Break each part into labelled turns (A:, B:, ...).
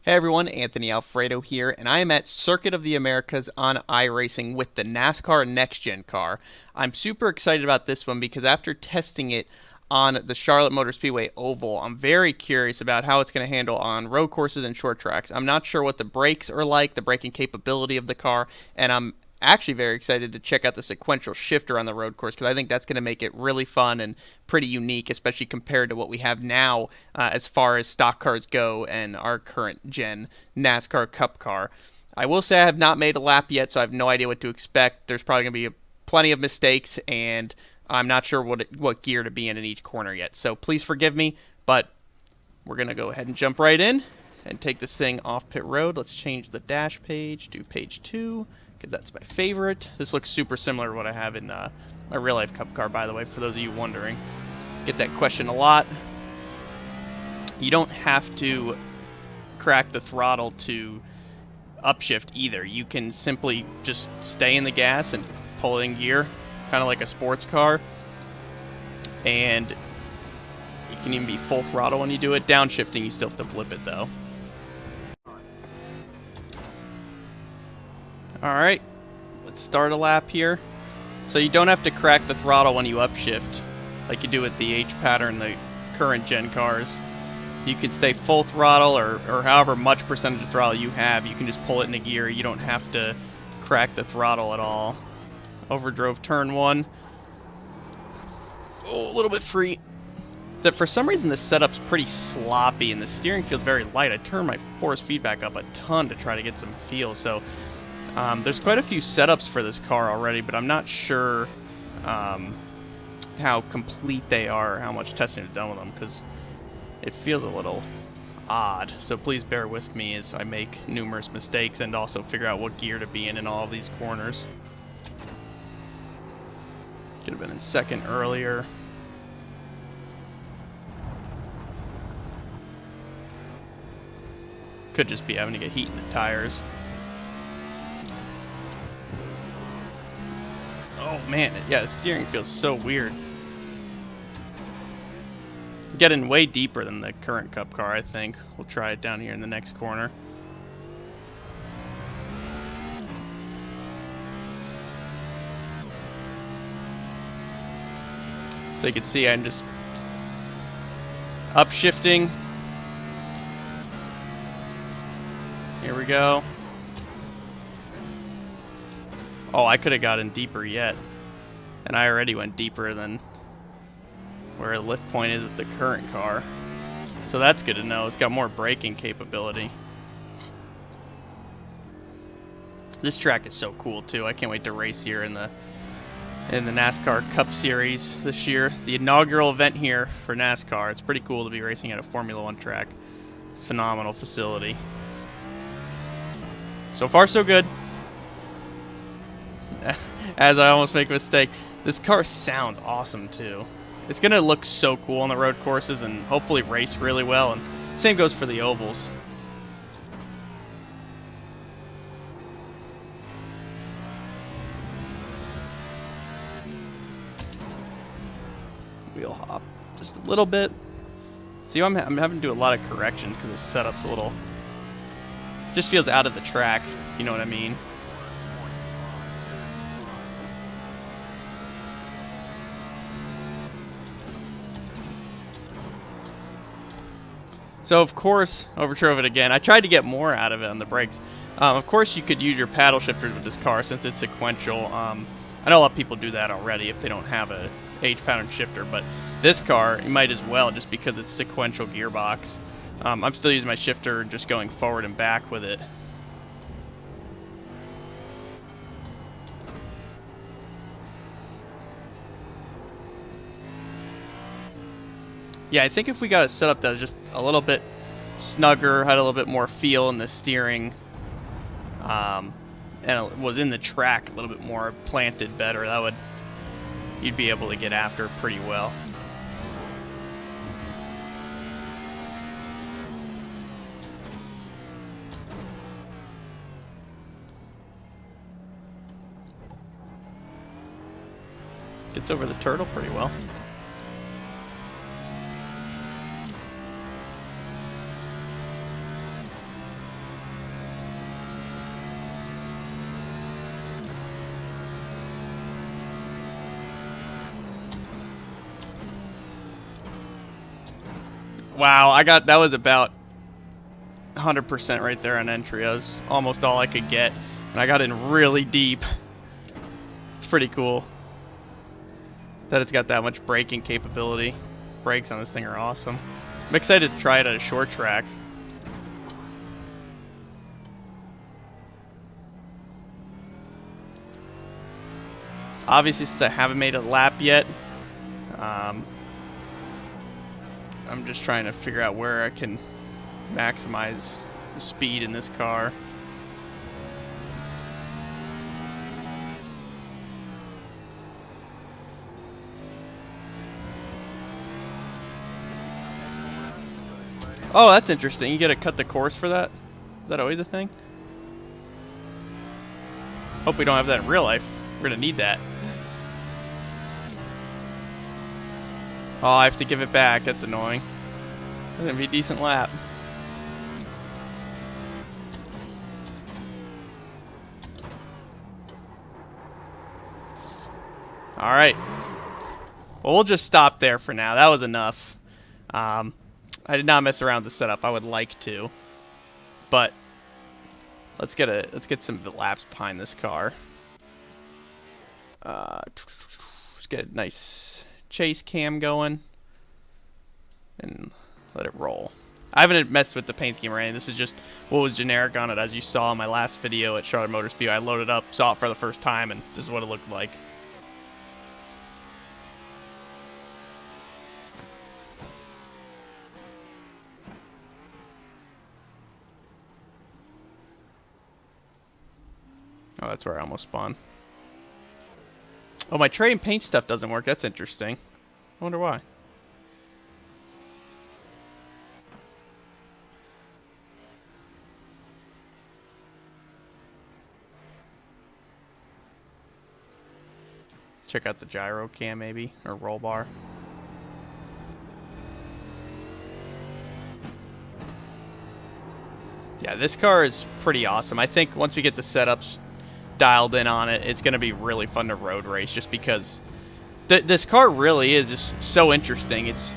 A: Hey everyone, Anthony Alfredo here, and I am at Circuit of the Americas on iRacing with the NASCAR Next Gen car. I'm super excited about this one because after testing it on the Charlotte Motor Speedway Oval, I'm very curious about how it's going to handle on road courses and short tracks. I'm not sure what the brakes are like, the braking capability of the car, and I'm actually very excited to check out the sequential shifter on the road course because I think that's going to make it really fun and pretty unique, especially compared to what we have now as far as stock cars go and our current gen NASCAR Cup car. I will say I have not made a lap yet, so I have no idea what to expect. There's probably going to be plenty of mistakes, and I'm not sure what gear to be in each corner yet. So please forgive me, but we're going to go ahead and jump right in and take this thing off pit road. Let's change the dash page to page 2 because that's my favorite. This looks super similar to what I have in my real life Cup car, by the way, for those of you wondering. Get that question a lot. You don't have to crack the throttle to upshift either. You can simply just stay in the gas and pull it in gear, kind of like a sports car. And you can even be full throttle when you do it. Downshifting, you still have to flip it though. Alright, let's start a lap here. So you don't have to crack the throttle when you upshift, like you do with the H pattern, the current gen cars. You can stay full throttle or however much percentage of throttle you have. You can just pull it into gear. You don't have to crack the throttle at all. Overdrove turn 1. Oh, a little bit free. That for some reason the setup's pretty sloppy and the steering feels very light. I turned my force feedback up a ton to try to get some feel. So there's quite a few setups for this car already, but I'm not sure how complete they are, how much testing is done with them, because it feels a little odd. So please bear with me as I make numerous mistakes and also figure out what gear to be in all of these corners. Could have been in second earlier. Could just be having to get heat in the tires. Oh man, yeah, the steering feels so weird. Getting way deeper than the current Cup car, I think. We'll try it down here in the next corner. So you can see I'm just upshifting. Here we go. Oh, I could have gotten deeper yet. And I already went deeper than where the lift point is with the current car. So that's good to know. It's got more braking capability. This track is so cool too. I can't wait to race here in the NASCAR Cup Series this year. The inaugural event here for NASCAR. It's pretty cool to be racing at a Formula One track. Phenomenal facility. So far so good. As I almost make a mistake. This car sounds awesome too. It's going to look so cool on the road courses and hopefully race really well. And same goes for the ovals. Wheel hop just a little bit. See, I'm having to do a lot of corrections because the setup's a little... It just feels out of the track, you know what I mean? So, of course, overdrove it again. I tried to get more out of it on the brakes. Of course, you could use your paddle shifters with this car since it's sequential. I know a lot of people do that already if they don't have a H pattern shifter, but this car, you might as well just because it's sequential gearbox. I'm still using my shifter just going forward and back with it. Yeah, I think if we got it set up that was just a little bit snugger, had a little bit more feel in the steering, and it was in the track a little bit more planted better, that would, you'd be able to get after pretty well. Gets over the turtle pretty well. Wow, that was about 100% right there on entry. That was almost all I could get, and I got in really deep. It's pretty cool that it's got that much braking capability. Brakes on this thing are awesome. I'm excited to try it at a short track. Obviously, since I haven't made a lap yet, I'm just trying to figure out where I can maximize the speed in this car. Oh, that's interesting. You get to cut the course for that? Is that always a thing? Hope we don't have that in real life. We're gonna need that. Oh, I have to give it back. That's annoying. That's gonna be a decent lap. Alright. Well, we'll just stop there for now. That was enough. I did not mess around with the setup. I would like to. But let's get some laps behind this car. Let's get a nice chase cam going and let it roll. I haven't messed with the paint scheme or anything. This is just what was generic on it. As you saw in my last video at Charlotte Motor Speedway, I loaded up, saw it for the first time, and this is what it looked like. Oh, that's where I almost spawned. Oh, my tray and paint stuff doesn't work. That's interesting. I wonder why. Check out the gyro cam maybe, or roll bar. Yeah, this car is pretty awesome. I think once we get the setups dialed in on it, it's going to be really fun to road race, just because this car really is just so interesting. It's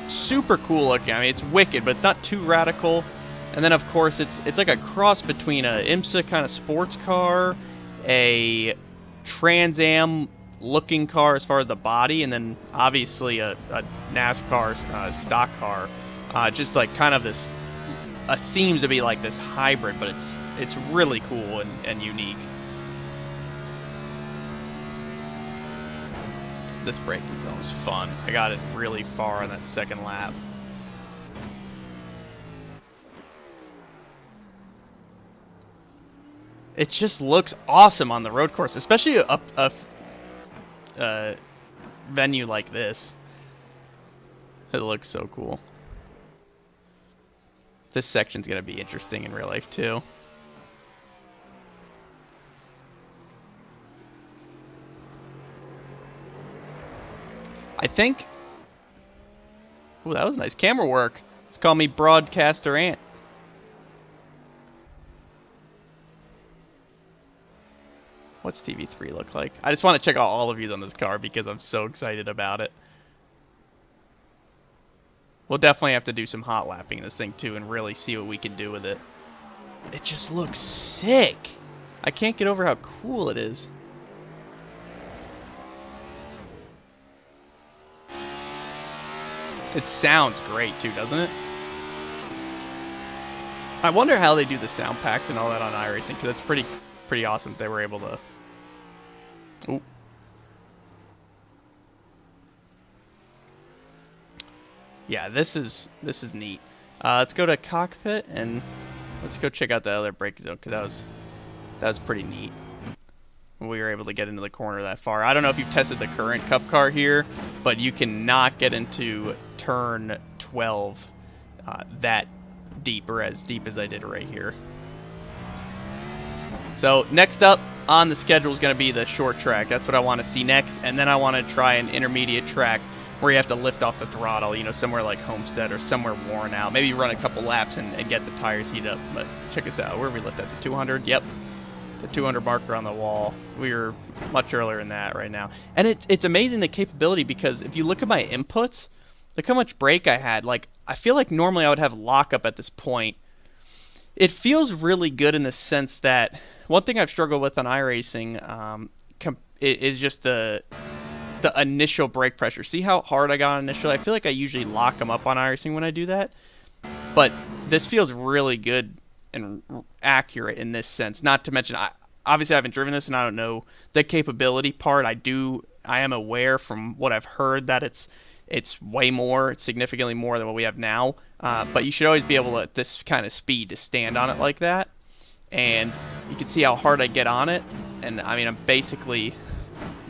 A: super cool looking. I mean, it's wicked, but it's not too radical. And then, of course, it's like a cross between a IMSA kind of sports car, a Trans Am looking car as far as the body, and then obviously a NASCAR stock car. Just like kind of this, seems to be like this hybrid, but it's really cool and unique. This braking zone was fun. I got it really far on that second lap. It just looks awesome on the road course, especially a venue like this. It looks so cool. This section's gonna be interesting in real life too. I think... Ooh, that was nice camera work. Let's call me Broadcaster Ant. What's TV3 look like? I just want to check out all of you on this car because I'm so excited about it. We'll definitely have to do some hot lapping in this thing too and really see what we can do with it. It just looks sick. I can't get over how cool it is. It sounds great too, doesn't it? I wonder how they do the sound packs and all that on iRacing, because it's pretty awesome that they were able to... Ooh. Yeah, this is neat. Let's go to cockpit and let's go check out the other brake zone, because that was pretty neat. We were able to get into the corner that far. I don't know if you've tested the current Cup car here, but you cannot get into turn 12 that deep, or as deep as I did right here. So next up on the schedule is going to be the short track. That's what I want to see next, and then I want to try an intermediate track where you have to lift off the throttle, you know, somewhere like Homestead or somewhere worn out. Maybe run a couple laps and get the tires heat up. But check us out. Where did we lift at? The 200? Yep. The 200 marker on the wall. We are much earlier than that right now. And it's amazing the capability, because if you look at my inputs, Look how much brake I had. Like, I feel like normally I would have lockup at this point. It feels really good in the sense that one thing I've struggled with on iRacing is just the initial brake pressure. See how hard I got initially? I feel like I usually lock them up on iRacing when I do that, but this feels really good and accurate in this sense. Not to mention, obviously I haven't driven this and I don't know the capability part. I am aware from what I've heard that it's way more, it's significantly more than what we have now. But you should always be able to, at this kind of speed, to stand on it like that. And you can see how hard I get on it. And I mean, I'm basically,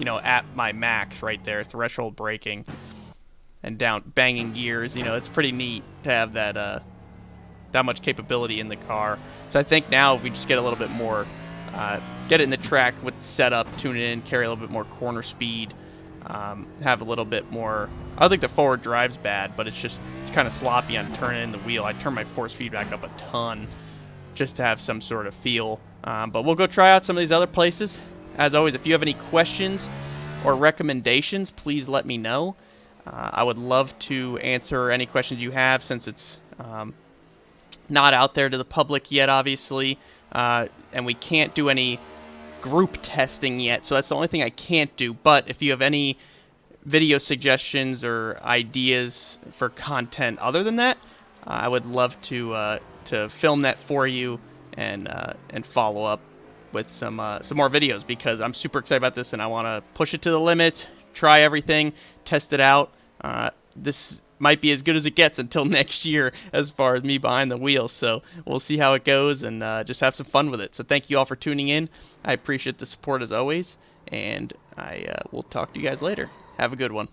A: at my max right there, threshold braking and down banging gears. It's pretty neat to have that much capability in the car. So I think now if we just get a little bit more, get it in the track with the setup, tune it in, carry a little bit more corner speed, have a little bit more. I don't think the forward drive's bad, but it's kind of sloppy on turning in the wheel. I turn my force feedback up a ton just to have some sort of feel. But we'll go try out some of these other places. As always, if you have any questions or recommendations, please let me know. I would love to answer any questions you have since it's not out there to the public yet, obviously. And we can't do any group testing yet, so that's the only thing I can't do. But if you have any video suggestions or ideas for content other than that, I would love to film that for you and follow up with some more videos, because I'm super excited about this and I want to push it to the limit, try everything, test it out. This might be as good as it gets until next year as far as me behind the wheel, so we'll see how it goes and just have some fun with it. So thank you all for tuning in. I appreciate the support as always, and I will talk to you guys later. Have a good one.